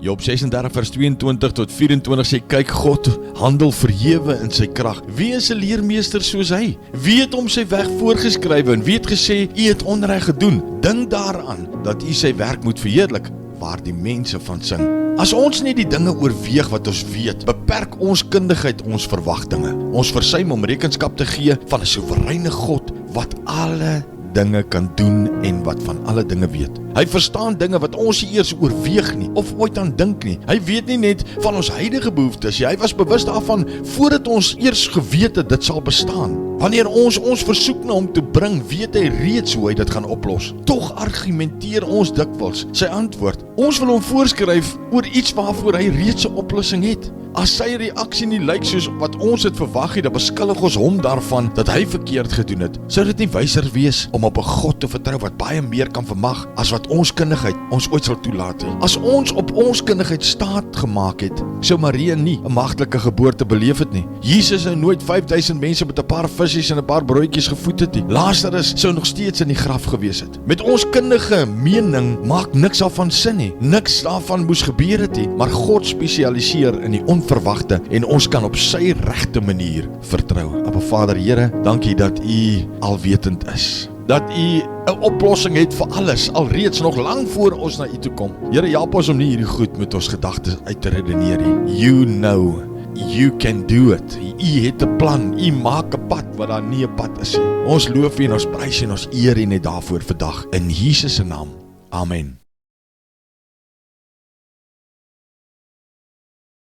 Job 36 vers 22 tot 24 sê, kyk, God handel verhewe in sy krag. Wie is 'n leermeester soos hy? Wie het hom sy weg voorgeskrywe en wie het gesê, u het onreg gedoen? Dink daaraan dat u sy werk moet verheerlik, waar die mense van sing. As ons nie die dinge oorweeg wat ons weet, beperk ons kundigheid ons verwagtinge. Ons versuim om rekenskap te gee van 'n soewereine God wat alle dinge kan doen en wat van alle dinge weet. Hy verstaan dinge wat ons nie eers oorweeg nie, of ooit aan dink nie. Hy weet nie net van ons huidige behoeftes, hy was bewus daarvan voordat ons eers geweet het dit sal bestaan. Wanneer ons versoek na hom te bring, weet hy reeds hoe hy dit gaan oplos. Tog argumenteer ons dikwels sy antwoord. Ons wil hom voorskryf oor iets waarvoor hy reeds 'n oplossing het. As sy reaksie nie lyk soos wat ons het verwag het, dan beskuldig ons hom daarvan dat hy verkeerd gedoen het. Sou dit nie wyser wees om op 'n God te vertrou wat baie meer kan vermag as wat ons kundigheid ons ooit sal toelaat het? As ons op ons kundigheid staat gemaak het, sou Maria nie 'n magtelike geboorte beleef het nie. Jesus sou nooit 5000 mense met 'n paar visse en 'n paar broodjies gevoed het nie. Lazarus sou nog steeds in die graf gewees het. Met ons kundige mening maak niks daarvan sin nie. Niks daarvan moes gebeur het nie, maar God spesialiseer in die onverwagte en ons kan op sy regte manier vertrou. Aba Vader, Here, dankie dat U alwetend is. Dat U 'n oplossing het vir alles, alreeds nog lank voor ons na U toe kom. Here, help ons om nie hierdie goed met ons gedagtes uit te redeneer nie. You know, you can do it. U het 'n plan, U maak 'n pad wat daar nie 'n pad is nie. Ons loof U en ons prys en ons eer U net daarvoor vandag. In Jesus se naam. Amen.